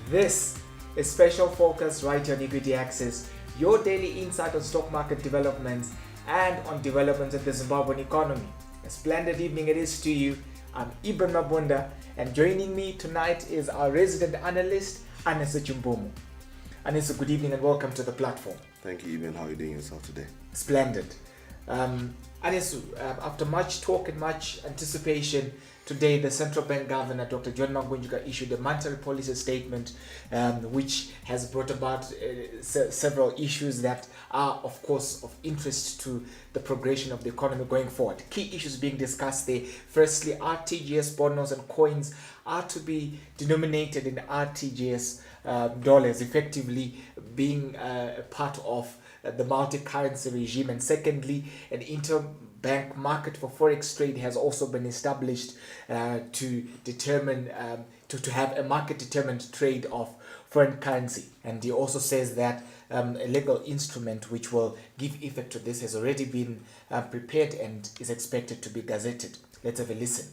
This is Special Focus right here on Equity Access, your daily insight on stock market developments and on developments in the Zimbabwean economy. A splendid evening it is to you. I'm Ibn Mabunda, and joining me tonight is our resident analyst, Anessa Chumbomo. Anessa, good evening and welcome to the platform. Thank you, Ibn. How are you doing yourself today? Splendid. Anessa, after much talk and much anticipation, today the Central Bank Governor, Dr. John Magwenjuka, issued a monetary policy statement which has brought about several issues that are, of course, of interest to the progression of the economy going forward. Key issues being discussed there. Firstly, RTGS bond notes and coins are to be denominated in RTGS dollars, effectively being a part of the multi-currency regime. And secondly, an interbank market for forex trade has also been established to determine to have a market determined trade of foreign currency. And he also says that a legal instrument which will give effect to this has already been prepared and is expected to be gazetted. Let's have a listen.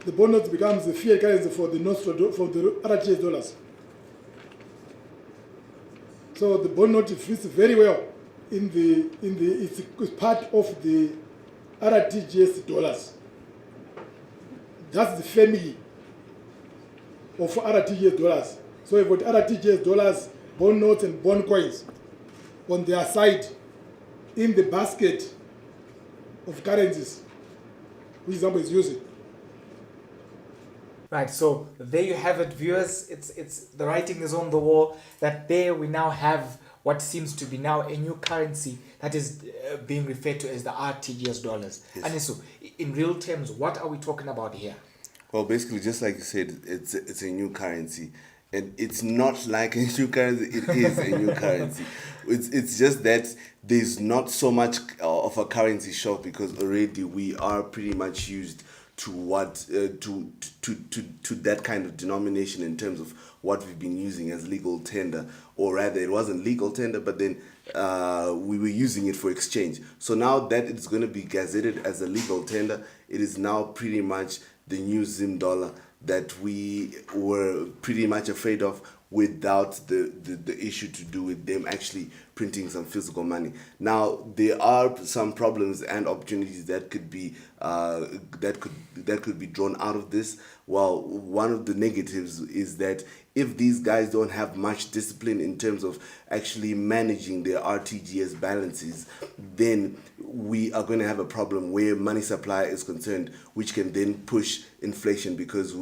The bond note becomes the fiat currency for the RTGS dollars. So the bond note fits very well it's part of the RTGS dollars. That's the family of RTGS dollars. So you've got RTGS dollars, bond notes and bond coins on their side in the basket of currencies which Zimbabwe is using. Right, so there you have it, viewers. It's the writing is on the wall that there we now have what seems to be now a new currency that is being referred to as the RTGS dollars. Yes. And so, in real terms, what are we talking about here? Well, basically, just like you said, it's a new currency. And it's not like a new currency, it is a new currency. It's just that there's not so much of a currency shock because already we are pretty much used to what to that kind of denomination in terms of what we've been using as legal tender, or rather it wasn't legal tender, but then we were using it for exchange. So now that it's going to be gazetted as a legal tender, it is now pretty much the new Zim dollar that we were pretty much afraid of without the issue to do with them actually printing some physical money. Now there are some problems and opportunities that could be that could be drawn out of this. Well, one of the negatives is that if these guys don't have much discipline in terms of actually managing their RTGS balances, then we are going to have a problem where money supply is concerned, which can then push inflation because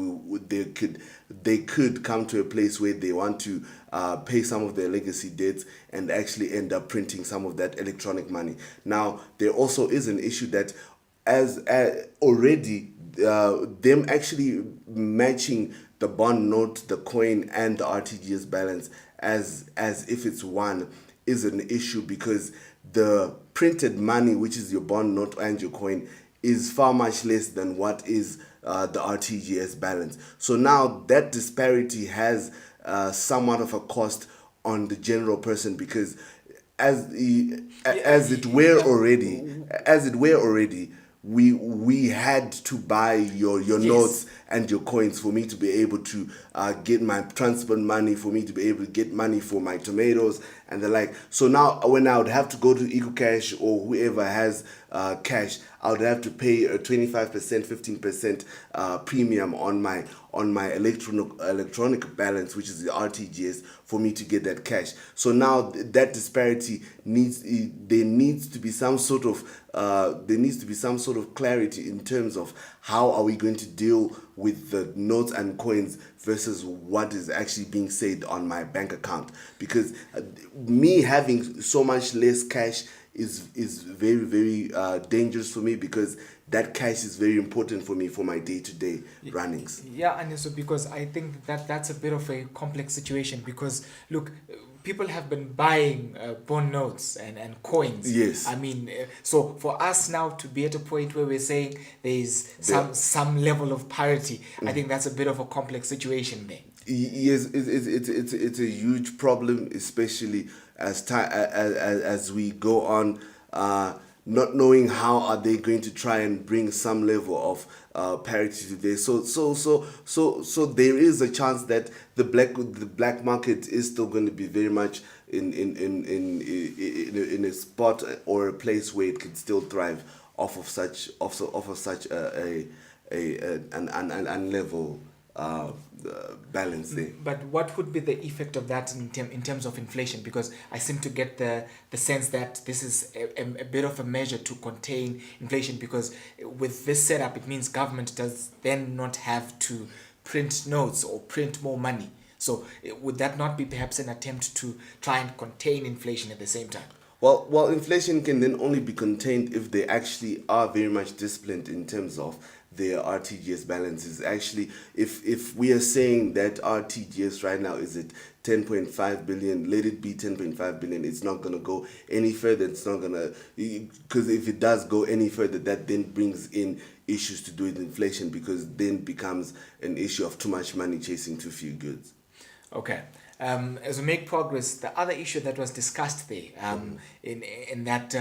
they could come to a place where they want to pay some of their legacy debts and actually end up printing some of that electronic money. Now, there also is an issue that as already them actually matching the bond note, the coin, and the RTGS balance as if it's one is an issue because the printed money, which is your bond note and your coin, is far much less than what is the RTGS balance. So now that disparity has somewhat of a cost on the general person because as it were already, we had to buy your yes. notes and your coins for me to be able to get my transport money, for me to be able to get money for my tomatoes and the like. So now when I would have to go to EcoCash or whoever has cash, I would have to pay a 25%, 15% premium on my electronic balance, which is the RTGS, for me to get that cash. So now that disparity there needs to be some sort of clarity in terms of how are we going to deal with the notes and coins versus what is actually being said on my bank account, because me having so much less cash is very, very dangerous for me because that cash is very important for me for my day-to-day runnings. Yeah, and so because I think that's a bit of a complex situation because look, people have been buying bond notes and coins. Yes. I mean, so for us now to be at a point where we're saying there's some level of parity, I think that's a bit of a complex situation there. Yes, it's a huge problem, especially as we go on. not knowing how are they going to try and bring some level of parity to this. So there is a chance that the black market is still going to be very much in a spot or a place where it can still thrive off of such an unlevel balance there. But what would be the effect of that in terms of inflation? Because I seem to get the sense that this is a bit of a measure to contain inflation, because with this setup, it means government does then not have to print notes or print more money. So would that not be perhaps an attempt to try and contain inflation at the same time? Well, inflation can then only be contained if they actually are very much disciplined in terms of their RTGS balances. Actually, if we are saying that RTGS right now is at 10.5 billion, let it be 10.5 billion. It's not going to go any further. It's not going to, because if it does go any further, that then brings in issues to do with inflation, because then becomes an issue of too much money chasing too few goods. Okay. As we make progress, the other issue that was discussed there in that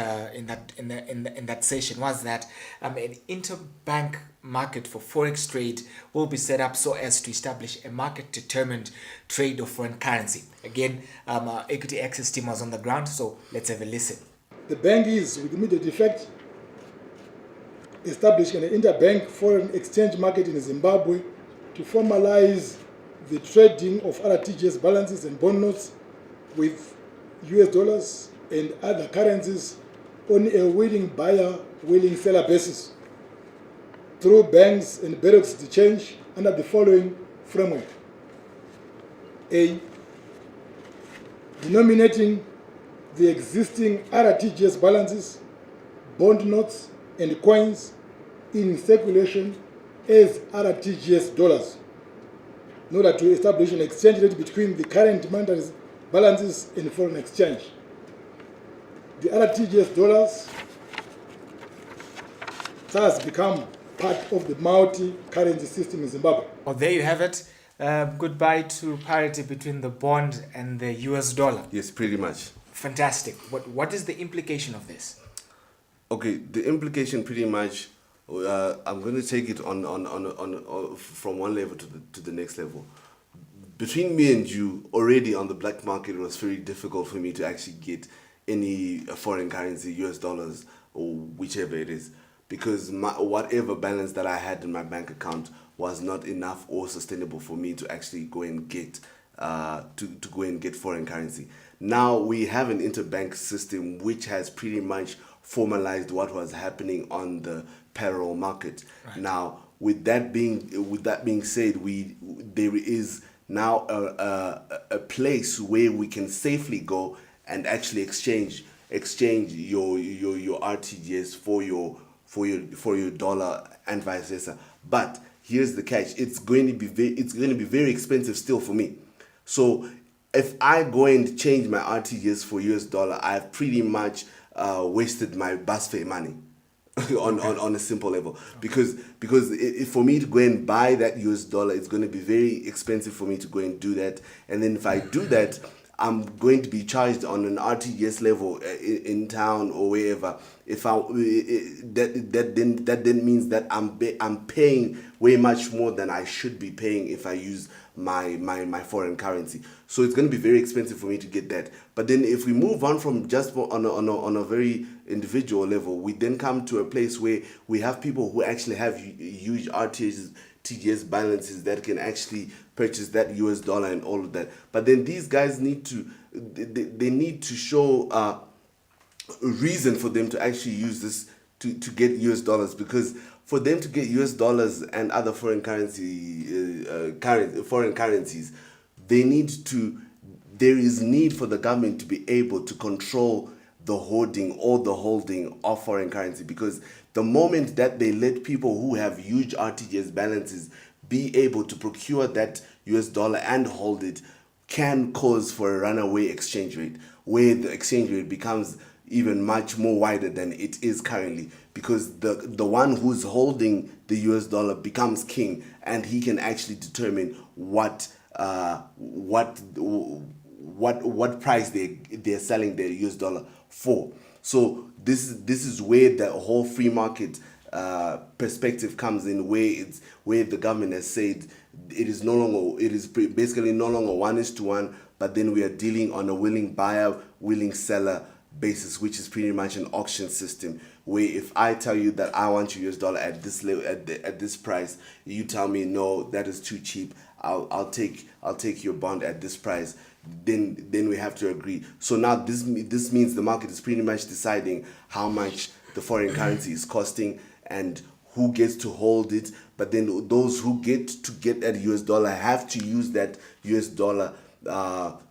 session was that an interbank market for forex trade will be set up so as to establish a market-determined trade of foreign currency. Again, our equity access team was on the ground, so let's have a listen. The bank is, with immediate effect, establishing an interbank foreign exchange market in Zimbabwe to formalize the trading of RTGS balances and bond notes with US dollars and other currencies on a willing buyer, willing seller basis through banks and bureaus to change under the following framework. A. Denominating the existing RTGS balances, bond notes and coins in circulation as RTGS dollars, in order to establish an exchange rate between the current monetary balances and foreign exchange. The RTGS dollars thus become part of the multi-currency system in Zimbabwe. Oh, there you have it. Goodbye to parity between the bond and the US dollar. Yes, pretty much. Fantastic. What is the implication of this? Okay, the implication pretty much, I'm going to take it on from one level to the next level. Between me and you, already on the black market, it was very difficult for me to actually get any foreign currency, US dollars or whichever it is, because whatever balance that I had in my bank account was not enough or sustainable for me to actually go and get to go and get foreign currency. Now we have an interbank system which has pretty much formalized what was happening on the parallel market. Right. Now, with that being said, there is now a place where we can safely go and actually exchange your RTGS for your dollar and vice versa. But here's the catch: it's going to be very expensive still for me. So if I go and change my RTGS for US dollar, I've pretty much wasted my bus fare money on a simple level, because for me to go and buy that US dollar, it's going to be very expensive for me to go and do that. And then if I do that, I'm going to be charged on an RTGS level in town or wherever. If that then means that I'm paying way much more than I should be paying if I use my foreign currency. So it's going to be very expensive for me to get that. But then if we move on from just on a very individual level, we then come to a place where we have people who actually have huge RTGS balances that can actually purchase that US dollar and all of that. But then these guys need to show a reason for them to actually use this to get US dollars, because for them to get US dollars and other foreign currencies, there is need for the government to be able to control the holding of foreign currency, because the moment that they let people who have huge RTGS balances be able to procure that US dollar and hold it, can cause for a runaway exchange rate, where the exchange rate becomes even much more wider than it is currently, because the one who's holding the US dollar becomes king, and he can actually determine what price they're selling their US dollar for. So this is where the whole free market perspective comes in, where the government has said basically no longer 1:1, but then we are dealing on a willing buyer, willing seller basis, which is pretty much an auction system, where if I tell you that I want your US dollar at this level, at this price, you tell me no, that is too cheap, I'll take your bond at this price, then we have to agree. So now this means the market is pretty much deciding how much the foreign currency is costing and who gets to hold it. But then those who get that US dollar have to use that US dollar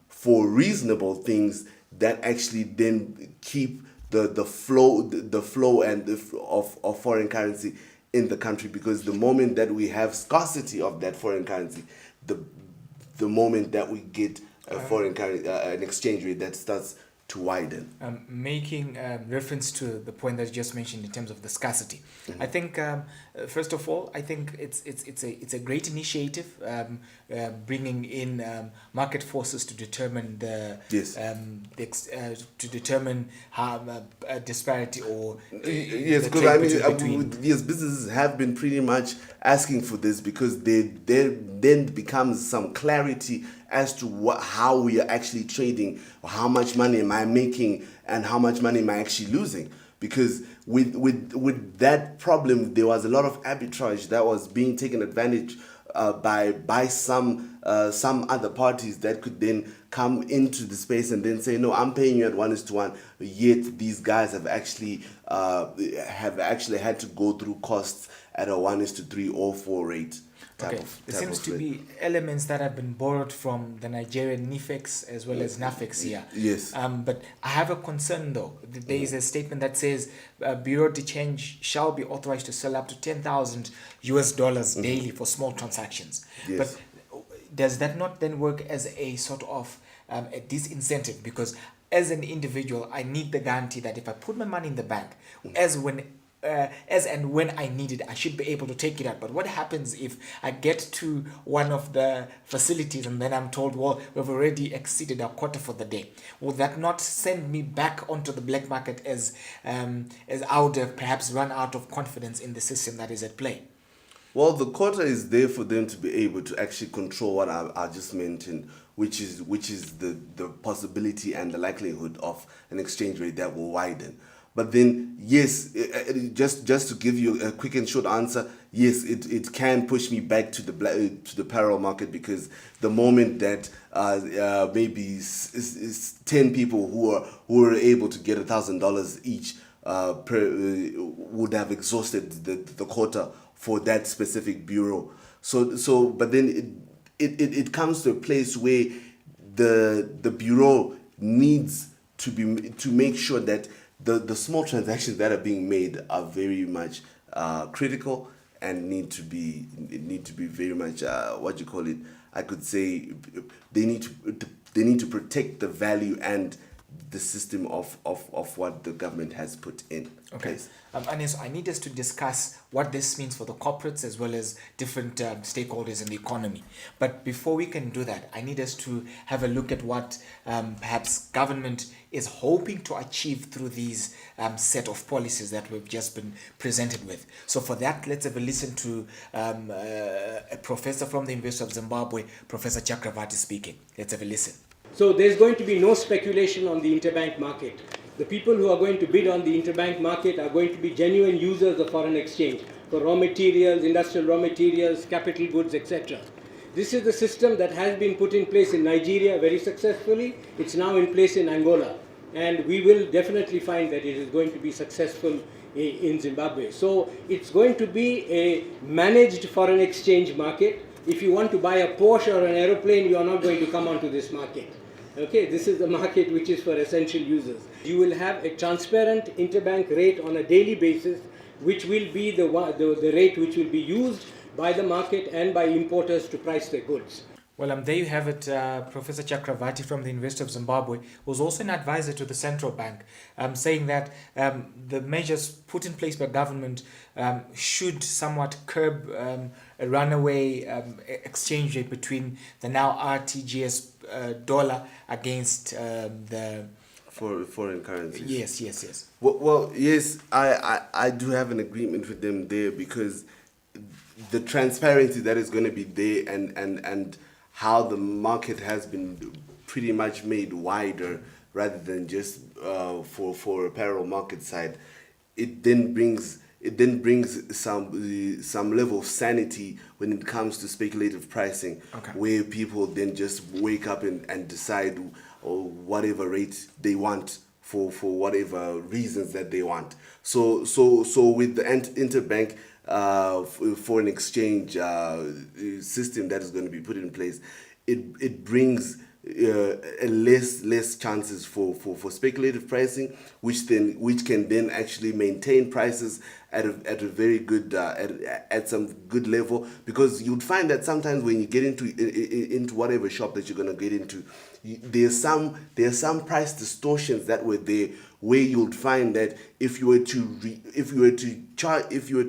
for reasonable things that actually then keep the flow and of foreign currency in the country. Because the moment that we have scarcity of that foreign currency, the moment that we get a foreign currency, an exchange rate that starts to widen. Making reference to the point that you just mentioned in terms of the scarcity, I think first of all, I think it's a great initiative, bringing in market forces to determine to determine how a disparity or yes, because I mean yes, businesses have been pretty much asking for this, because there then becomes some clarity as to how we are actually trading, or how much money am I making and how much money am I actually losing. Because with that problem, there was a lot of arbitrage that was being taken advantage by some other parties that could then come into the space and then say, no, I'm paying you at 1:1, yet these guys have actually had to go through costs at a 1:3 or 4 rate. Okay, there seems to be elements that have been borrowed from the Nigerian NIFEX as well as NAFEX here. Yes. But I have a concern though. There is a statement that says Bureau de Change shall be authorized to sell up to $10,000 daily for small transactions. Yes. But does that not then work as a sort of a disincentive? Because as an individual, I need the guarantee that if I put my money in the bank, as and when I need it, I should be able to take it out. But what happens if I get to one of the facilities and then I'm told, well, we've already exceeded our quota for the day? Will that not send me back onto the black market as I would have perhaps run out of confidence in the system that is at play? Well, the quota is there for them to be able to actually control what I just mentioned, which is the possibility and the likelihood of an exchange rate that will widen. But then, yes, just to give you a quick and short answer, yes, it can push me back to the parallel market, because the moment that maybe 10 people who are able to get $1,000 each would have exhausted the quota for that specific bureau. So but then it comes to a place where the bureau needs to make sure that the small transactions that are being made are very much critical and need to be very much I could say they need to protect the value and the system of what the government has put in place. Anis, I need us to discuss what this means for the corporates as well as different stakeholders in the economy. But before we can do that, I need us to have a look at what perhaps government is hoping to achieve through these set of policies that we've just been presented with. So for that, let's have a listen to a professor from the University of Zimbabwe, Professor Chakravarti speaking. Let's have a listen. So there's going to be no speculation on the interbank market. The people who are going to bid on the interbank market are going to be genuine users of foreign exchange for raw materials, industrial raw materials, capital goods, etc. This is the system that has been put in place in Nigeria very successfully. It's now in place in Angola. And we will definitely find that it is going to be successful in Zimbabwe. So it's going to be a managed foreign exchange market. If you want to buy a Porsche or an aeroplane, you are not going to come onto this market. Okay, this is the market which is for essential users. You will have a transparent interbank rate on a daily basis, which will be the rate which will be used by the market and by importers to price their goods. Well, there you have it, Professor Chakravarti from the University of Zimbabwe, was also an advisor to the central bank, saying that the measures put in place by government should somewhat curb a runaway exchange rate between the now RTGS dollar against the for foreign currencies. Yes. Well, yes, I do have an agreement with them there, because the transparency that is going to be there, and how the market has been pretty much made wider rather than just for apparel market side, it then brings some level of sanity when it comes to speculative pricing, Okay. where people then just wake up and decide whatever rate they want for whatever reasons that they want. So with the interbank foreign exchange system that is going to be put in place, it brings less chances for speculative pricing, which can then actually maintain prices at a very good at some good level, because you'd find that sometimes when you get into whatever shop that you're going to get into, there's some price distortions that were there, where you'd find that if you were to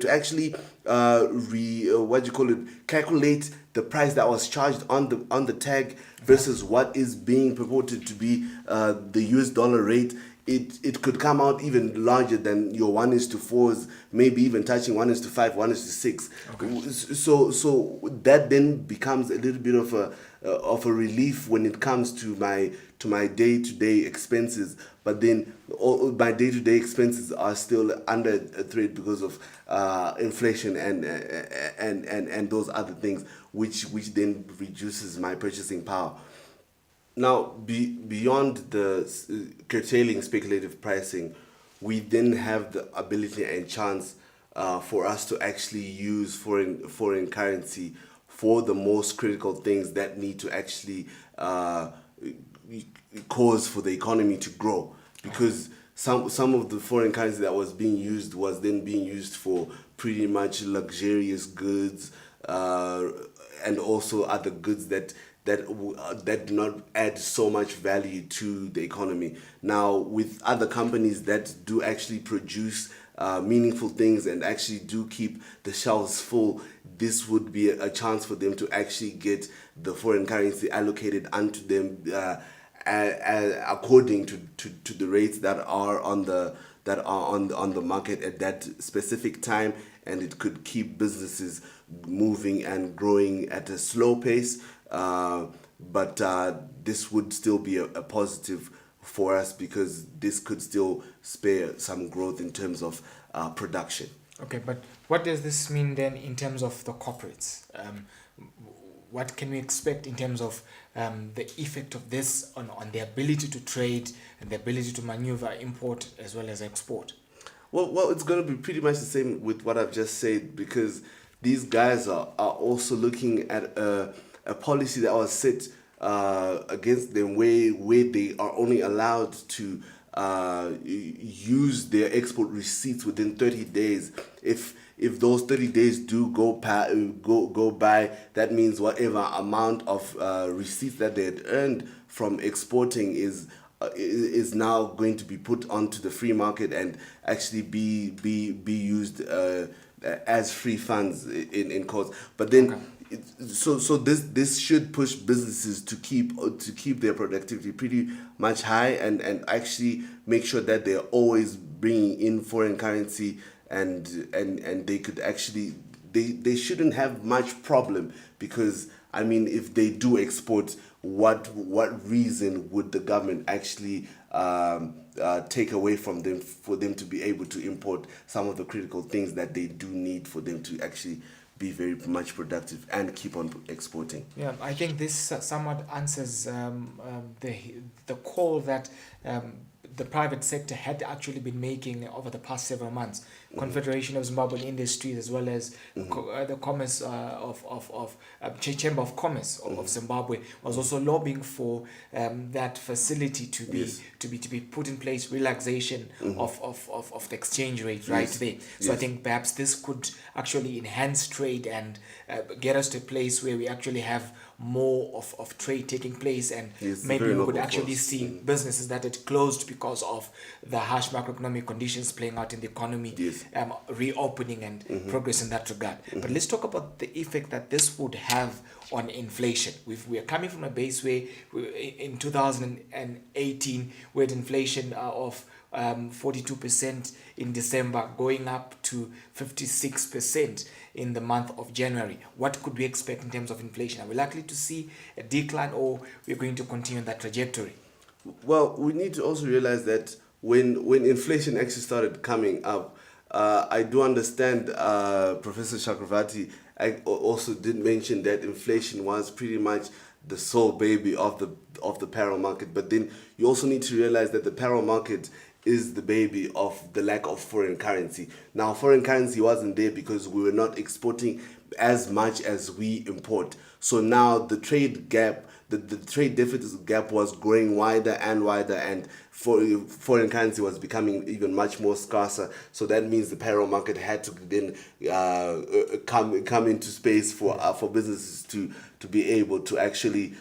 actually calculate the price that was charged on the tag versus what is being purported to be the US dollar rate, it could come out even larger than your 1:4s, maybe even touching 1:5, 1:6. Okay. So that then becomes a little bit of a relief when it comes to my day-to-day expenses. But then all my day-to-day expenses are still under a threat because of inflation and those other things, which then reduces my purchasing power. Now, beyond the curtailing speculative pricing, we then have the ability and chance for us to actually use foreign currency for the most critical things that need to actually cause for the economy to grow. Because some of the foreign currency that was being used was then being used for pretty much luxurious goods, and also other goods that do not add so much value to the economy. Now, with other companies that do actually produce meaningful things and actually do keep the shelves full, this would be a chance for them to actually get the foreign currency allocated unto them according to the rates that are on the market at that specific time, and it could keep businesses moving and growing at a slow pace. But this would still be a positive for us, because this could still spare some growth in terms of production. Okay, but what does this mean then in terms of the corporates? What can we expect in terms of the effect of this on their ability to trade and the ability to maneuver, import as well as export? Well, it's going to be pretty much the same with what I've just said, because these guys are also looking at a policy that was set against them, where they are only allowed to use their export receipts within 30 days. If those 30 days do go by, that means whatever amount of receipts that they had earned from exporting is now going to be put onto the free market and actually be used as free funds in quotes. But then, okay. So this should push businesses to keep their productivity pretty much high, and actually make sure that they're always bringing in foreign currency, and they could actually they shouldn't have much problem, because I mean, if they do export, what reason would the government actually take away from them for them to be able to import some of the critical things that they do need for them to actually be very much productive and keep on exporting? Yeah, I think this somewhat answers the call that the private sector had actually been making over the past several months. Mm-hmm. Confederation of Zimbabwean Industries, as well as the Commerce Chamber of Commerce of Zimbabwe, was also lobbying for that facility to be put in place, relaxation of the exchange rate right there. So I think perhaps this could actually enhance trade and get us to a place where we actually have more of trade taking place, and Yes, maybe very we could noble actually cause. see businesses that had closed because of the harsh macroeconomic conditions playing out in the economy, Yes. reopening and progress in that regard. But let's talk about the effect that this would have on inflation. We are coming from a base where in 2018 we had inflation of 42% in December, going up to 56% in the month of January. What could we expect in terms of inflation? Are we likely to see a decline, or we're going to continue that trajectory? Well, we need to also realize that when inflation actually started coming up, I do understand Professor Chakravarti also did mention that inflation was pretty much the sole baby of the parallel market. But then you also need to realize that the parallel market is the baby of the lack of foreign currency. Now, foreign currency wasn't there because we were not exporting as much as we import. So now the trade gap, the trade deficit gap was growing wider and wider, and foreign currency was becoming even much more scarcer. So that means the parallel market had to then come into space for businesses to be able to actually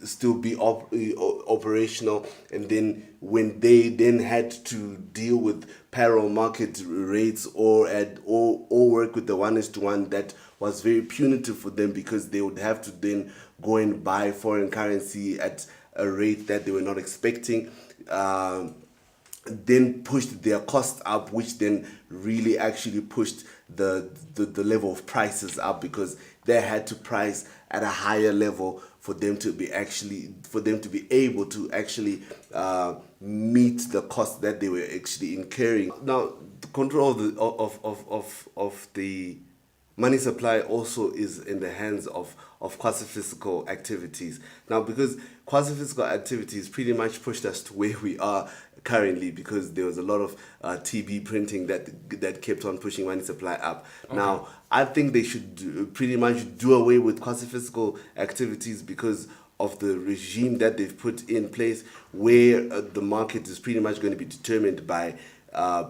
still be operational. And then when they then had to deal with parallel market rates or work with the 1:1, that was very punitive for them, because they would have to then go and buy foreign currency at a rate that they were not expecting, then pushed their costs up, which then really actually pushed the level of prices up, because they had to price at a higher level for them to be able to actually meet the cost that they were actually incurring. Now, the control of the money supply also is in the hands of quasi-fiscal activities. Now, because quasi-fiscal activities pretty much pushed us to where we are currently, because there was a lot of TB printing that kept on pushing money supply up. Okay. Now, I think they should pretty much do away with quasi-fiscal activities, because of the regime that they've put in place, where the market is pretty much going to be determined by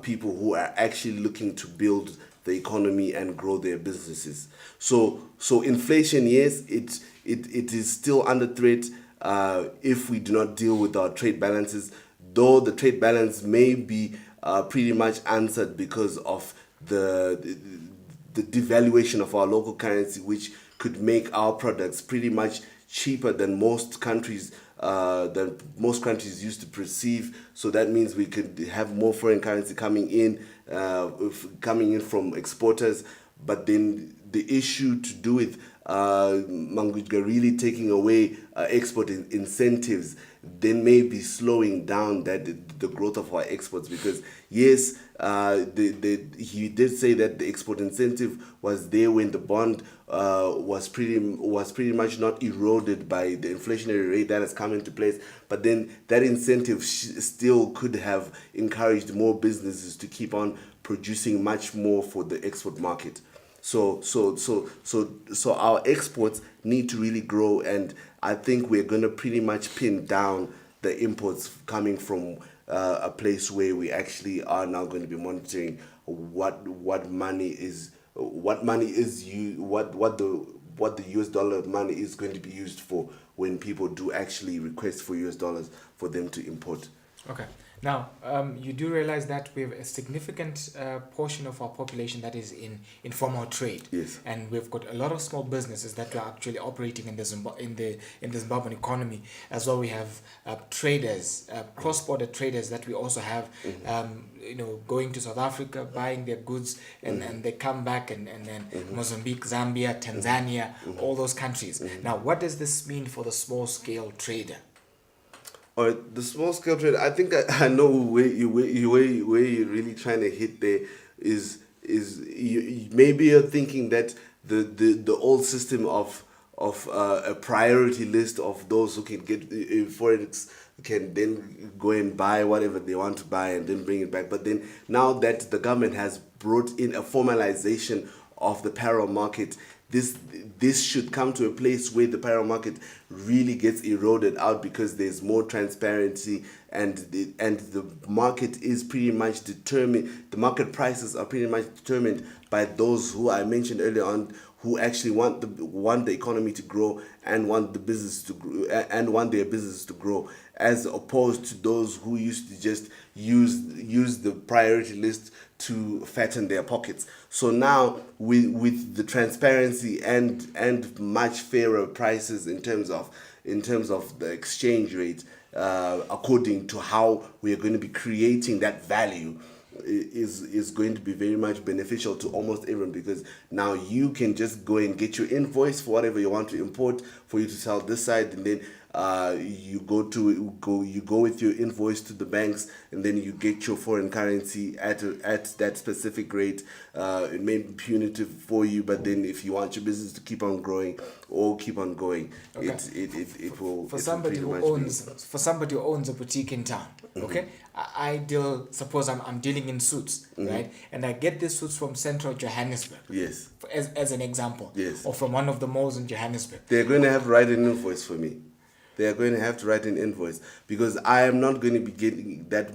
people who are actually looking to build the economy and grow their businesses. So inflation, yes, it is still under threat if we do not deal with our trade balances, though the trade balance may be pretty much answered because of the devaluation of our local currency, which could make our products pretty much cheaper than most countries used to perceive. So that means we could have more foreign currency coming in from exporters. But then the issue to do with Mangudga really taking away export incentives then may be slowing down the growth of our exports, because yes, he did say that the export incentive was there when the bond was pretty much not eroded by the inflationary rate that has come into place, but then that incentive still could have encouraged more businesses to keep on producing much more for the export market. So our exports need to really grow, and I think we're going to pretty much pin down the imports coming from a place where we actually are now going to be monitoring what the US dollar money is going to be used for when people do actually request for US dollars for them to import. Okay. Now, you do realize that we have a significant portion of our population that is in informal trade. Yes. And we've got a lot of small businesses that are actually operating in the Zimbabwean economy. As well, we have traders, cross-border traders that we also have, going to South Africa, buying their goods, and they come back, and then Mozambique, Zambia, Tanzania, all those countries. Now, what does this mean for the small-scale trader? All right, the small scale trade. I think I know where you're really trying to hit there is maybe you're thinking that the old system of a priority list of those who can get forex can then go and buy whatever they want to buy and then bring it back. But then now that the government has brought in a formalization of the parallel market, this should come to a place where the parallel market really gets eroded out because there's more transparency and the market is pretty much determined. The market prices are pretty much determined by those who I mentioned earlier on, who actually want the economy to grow and want the business to grow and want their business to grow, as opposed to those who used to just use the priority list to fatten their pockets. So now with the transparency and much fairer prices in terms of the exchange rate, according to how we are going to be creating that value, is going to be very much beneficial to almost everyone, because now you can just go and get your invoice for whatever you want to import for you to sell this side, and then you go with your invoice to the banks, and then you get your foreign currency at that specific rate. It may be punitive for you, but then if you want your business to keep on growing or keep on going, Okay. it will. For somebody who owns a boutique in town, okay, suppose I'm dealing in suits, right, and I get these suits from Central Johannesburg. Yes. As an example. Yes. Or from one of the malls in Johannesburg. They're going to have to write an invoice for me. They are going to have to write an invoice, because I am not going to be getting that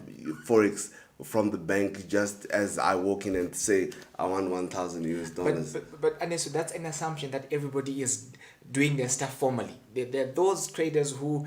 forex from the bank just as I walk in and say I want $1,000. But Anesu, that's an assumption that everybody is doing their stuff formally. There are those traders who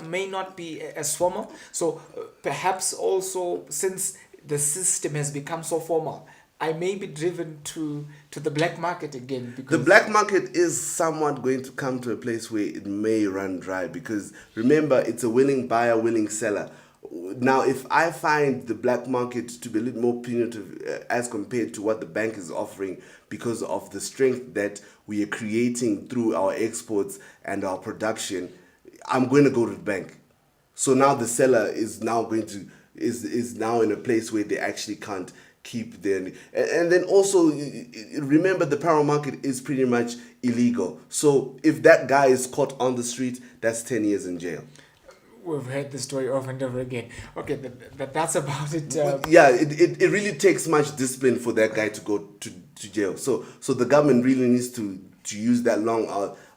may not be as formal. So perhaps also, since the system has become so formal, I may be driven to the black market again. Because the black market is somewhat going to come to a place where it may run dry, because remember, it's a willing buyer, willing seller. Now, if I find the black market to be a little more punitive as compared to what the bank is offering, because of the strength that we are creating through our exports and our production, I'm going to go to the bank. So now the seller is now is now in a place where they actually can't keep their, and then also remember, the parallel market is pretty much illegal. So if that guy is caught on the street, that's 10 years in jail. We've heard the story over and over again. Okay, that's about it. Yeah, it really takes much discipline for that guy to go to jail. So the government really needs to use that long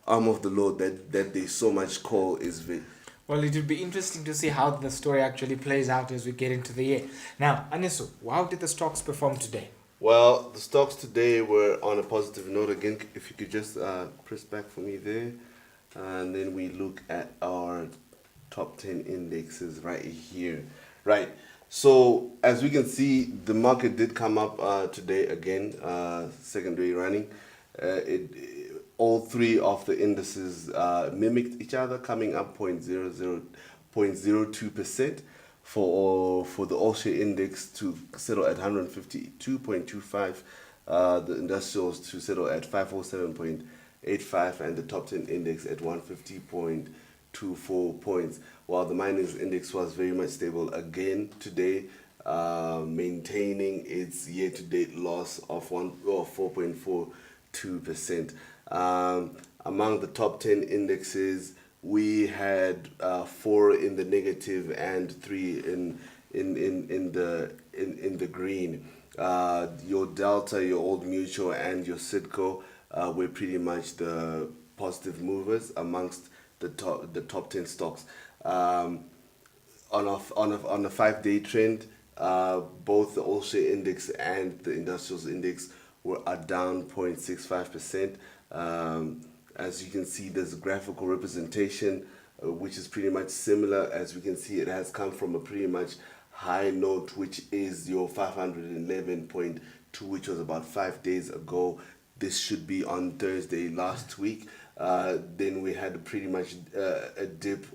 arm of the law that they so much call is very. Well, it would be interesting to see how the story actually plays out as we get into the year. Now, Anisu, how did the stocks perform today? Well, the stocks today were on a positive note. Again, if you could just press back for me there. And then we look at our top 10 indexes right here. Right. So, as we can see, the market did come up today again, second day running. All three of the indices mimicked each other, coming up 0.02% for the all-share index to settle at 152.25, the industrials to settle at 547.85, and the top 10 index at 150.24 points, while the miners index was very much stable again today, maintaining its year-to-date loss of 4.42%. Among the top 10 indexes, we had 4 in the negative and 3 in the green. Your Delta, your Old Mutual, and your Citco were pretty much the positive movers amongst the top 10 stocks. On a 5-day trend, both the all-share index and the industrials index are down 0.65%. As you can see, there's a graphical representation which is pretty much similar. As we can see, it has come from a pretty much high note, which is your 511.2, which was about 5 days ago. This should be on Thursday last week. Then we had pretty much a dip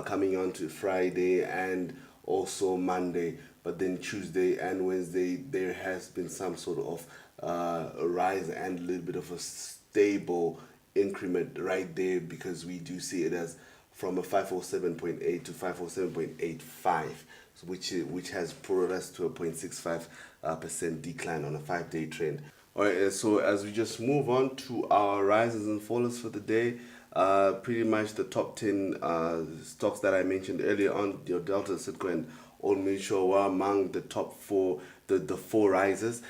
coming on to Friday and also Monday. But then Tuesday and Wednesday, there has been some sort of a rise and a little bit of a stable increment right there, because we do see it as from a 507.8 to 507.85, which has brought us to a 0.65% decline on a 5-day trend. All right, so as we just move on to our rises and fallers for the day, pretty much the top 10 stocks that I mentioned earlier on, your Delta, Citco, and Old Mutual were among the top 4 the four rises.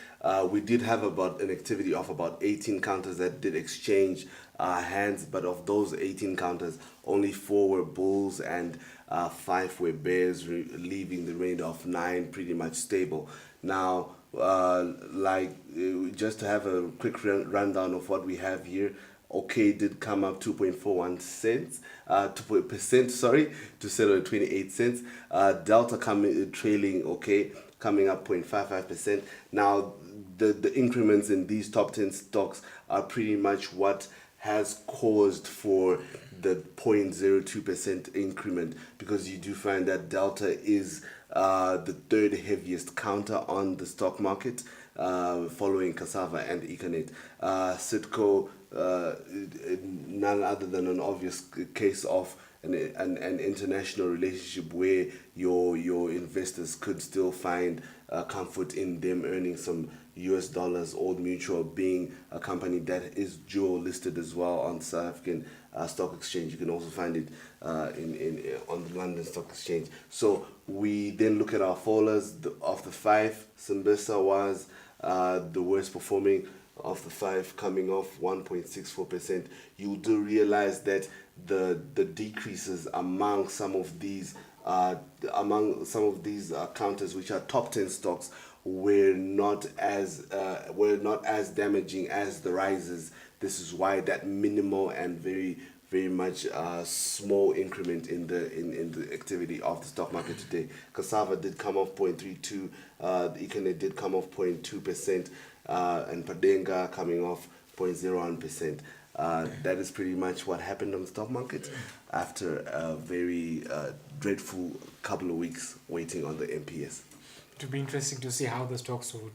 We did have about an activity of about 18 counters that did exchange hands, but of those 18 counters, only 4 were bulls and 5 were bears, leaving the range of 9 pretty much stable. Now, just to have a quick rundown of what we have here, OK did come up 2.41 cents, 2%, sorry, to settle at 28 cents. Delta trailing OK, coming up 0.55%. Now, the increments in these top 10 stocks are pretty much what has caused for the 0.02% increment, because you do find that Delta is the third heaviest counter on the stock market, following Cassava and Econet. Citco, none other than an obvious case of an international relationship where your investors could still find comfort in them earning some US dollars. Old Mutual being a company that is dual listed as well on South African Stock Exchange. You can also find it on the London Stock Exchange. So we then look at our fallers. Of the 5, Simbisa was the worst performing of the 5, coming off 1.64%. You do realize that the decreases among some of these counters, which are top 10 stocks, were not as damaging as the rises. This is why that minimal and very much small increment in the activity of the stock market today. Cassava did come off 0.32, the Econet did come off 0.2%, and Padenga coming off 0.01%. That is pretty much what happened on the stock market after a very dreadful couple of weeks waiting on the MPS. It will be interesting to see how the stocks will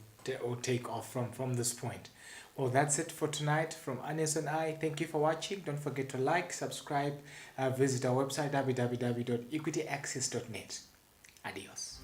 take off from this point. Well, that's it for tonight from Anes and I. Thank you for watching. Don't forget to like, subscribe, visit our website www.equityaccess.net. Adios.